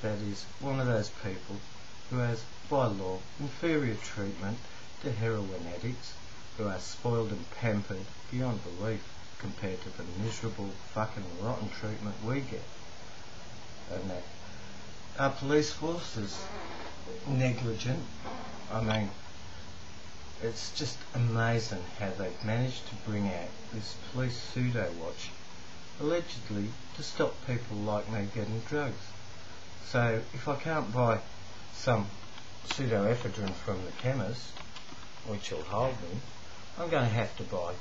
that is one of those people who has, by law, inferior treatment to heroin addicts who are spoiled and pampered beyond belief compared to the miserable, fucking rotten treatment we get. And that our police force is negligent. I mean, it's just amazing how they've managed to bring out this police pseudo-watch, allegedly to stop people like me getting drugs. So if I can't buy some pseudoephedrine from the chemist, which will hold me, I'm going to have to buy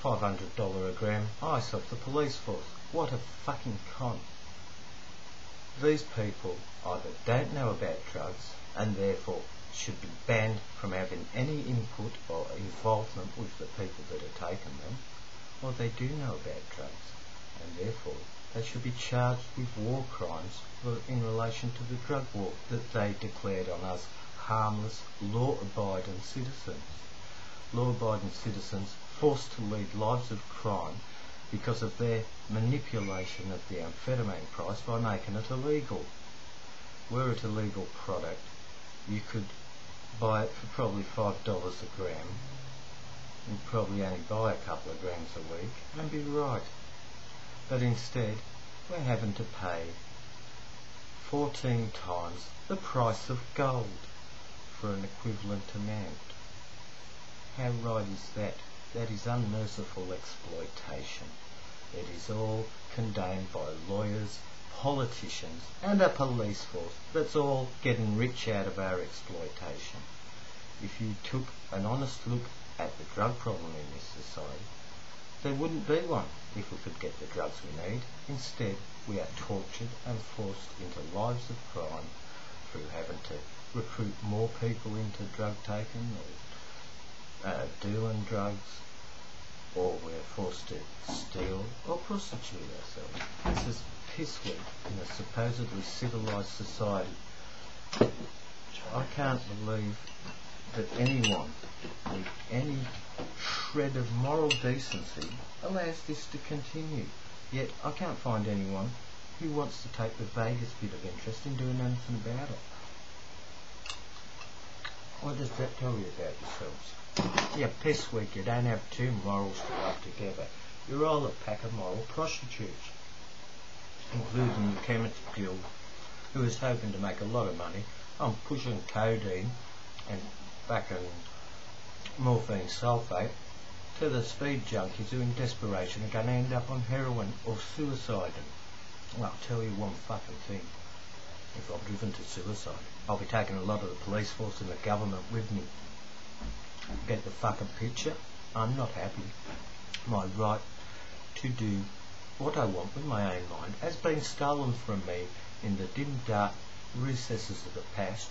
$500 a gram ice off the police force. What a fucking con. These people either don't know about drugs and therefore should be banned from having any input or involvement with the people that are taking them, or they do know about drugs and therefore they should be charged with war crimes in relation to the drug war that they declared on us harmless, law-abiding citizens. Law-abiding citizens forced to lead lives of crime because of their manipulation of the amphetamine price by making it illegal. Were it a legal product, you could buy it for probably $5 a gram. You'd probably only buy a couple of grams a week and be right. But instead, we're having to pay 14 times the price of gold for an equivalent amount. How right is that? That is unmerciful exploitation. It is all condoned by lawyers, politicians and a police force that's all getting rich out of our exploitation. If you took an honest look at the drug problem in this society, there wouldn't be one if we could get the drugs we need. Instead, we are tortured and forced into lives of crime through having to recruit more people into drug taking or dealing drugs, or we're forced to steal or prostitute ourselves. This is piss weak in a supposedly civilised society. I can't believe that anyone with any shred of moral decency allows this to continue. Yet I can't find anyone who wants to take the vaguest bit of interest in doing anything about it. What does that tell you about yourselves? You're piss weak, you don't have two morals to rub together. You're all a pack of moral prostitutes, including the Chemist Guild, who is hoping to make a lot of money on pushing codeine and fucking morphine sulfate to the speed junkies who in desperation are going to end up on heroin or suiciding. Well, I'll tell you one fucking thing. If I'm driven to suicide, I'll be taking a lot of the police force and the government with me. Get the fucking picture? I'm not happy. My right to do what I want with my own mind has been stolen from me in the dim dark recesses of the past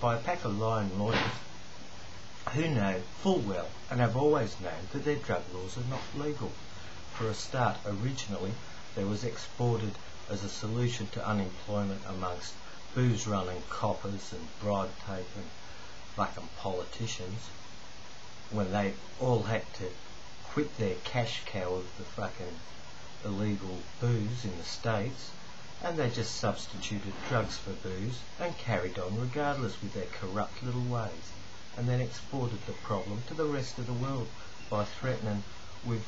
by a pack of lying lawyers who know full well and have always known that their drug laws are not legal. For a start, originally they was exported as a solution to unemployment amongst booze-running coppers and bribe-taking fucking politicians, when they all had to quit their cash cow of the fucking illegal booze in the States, and they just substituted drugs for booze and carried on regardless with their corrupt little ways, and then exported the problem to the rest of the world by threatening with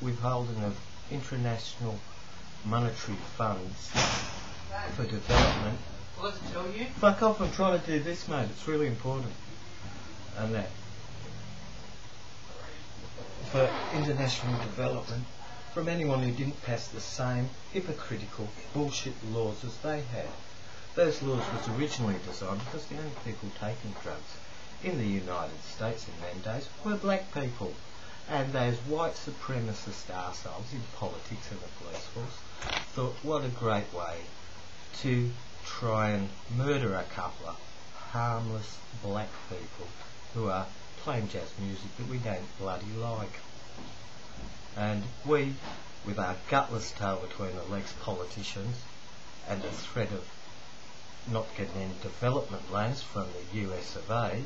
withholding of international monetary funds for development. What does it tell you? Fuck off, I'm trying to do this, mate, it's really important. And that for international development from anyone who didn't pass the same hypocritical bullshit laws as they had. Those laws was originally designed because the only people taking drugs in the United States in them days were black people. And those white supremacist arseholes in politics and the police force thought, what a great way to try and murder a couple of harmless black people who are playing jazz music that we don't bloody like. And we, with our gutless tail between the legs politicians and the threat of not getting any development loans from the US of A,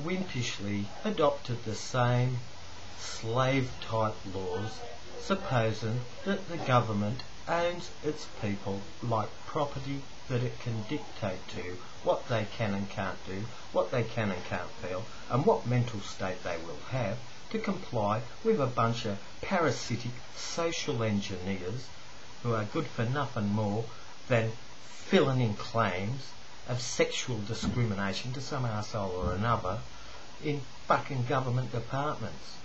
wimpishly adopted the same slave-type laws, supposing that the government owns its people like property that it can dictate to what they can and can't do, what they can and can't feel, and what mental state they will have to comply with a bunch of parasitic social engineers who are good for nothing more than filling in claims of sexual discrimination to some arsehole or another in fucking government departments.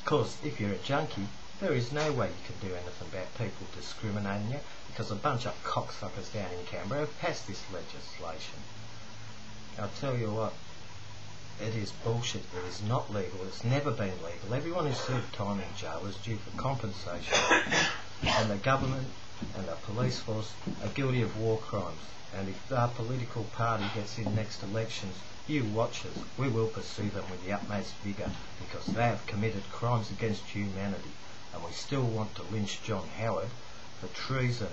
Because if you're a junkie, there is no way you can do anything about people discriminating you, because a bunch of cocksuckers down in Canberra have passed this legislation. I'll tell you what, it is bullshit. It is not legal. It's never been legal. Everyone who served time in jail is due for compensation. And the government and the police force are guilty of war crimes. And if our political party gets in next elections, you watchers, we will pursue them with the utmost vigour, because they have committed crimes against humanity. And we still want to lynch John Howard for treason.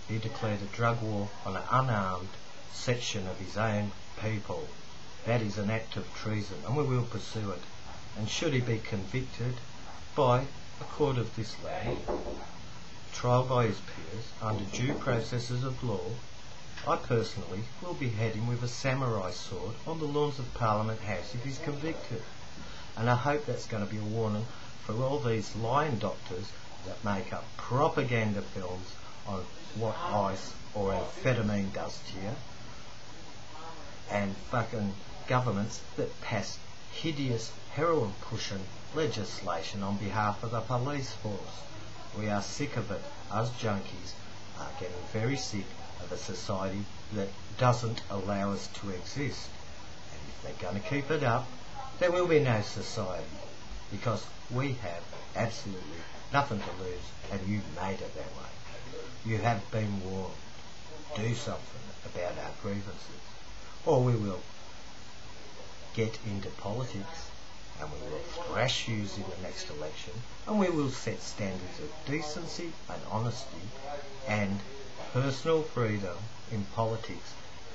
He declared a drug war on an unarmed section of his own people. That is an act of treason, and we will pursue it. And should he be convicted by a court of this land, trial by his peers, under due processes of law, I personally will behead him with a samurai sword on the lawns of Parliament House if he's convicted. And I hope that's going to be a warning for all these lying doctors that make up propaganda films on what ice or amphetamine does to you, and fucking governments that pass hideous heroin pushing legislation on behalf of the police force. We are sick of it. Us junkies are getting very sick of a society that doesn't allow us to exist. And if they're going to keep it up, there will be no society, because we have absolutely nothing to lose, and you made it that way. You have been warned. Do something about our grievances, or we will get into politics, and we will thrash you in the next election, and we will set standards of decency and honesty and personal freedom in politics,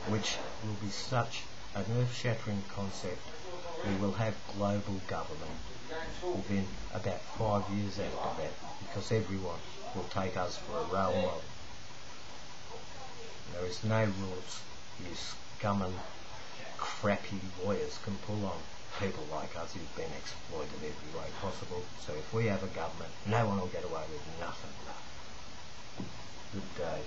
which will be such an earth-shattering concept. We will have global government within about 5 years after that, because everyone will take us for a role model. There is no rules you scumming, crappy lawyers can pull on people like us who've been exploited every way possible. So if we have a government, no one will get away with nothing. Good day.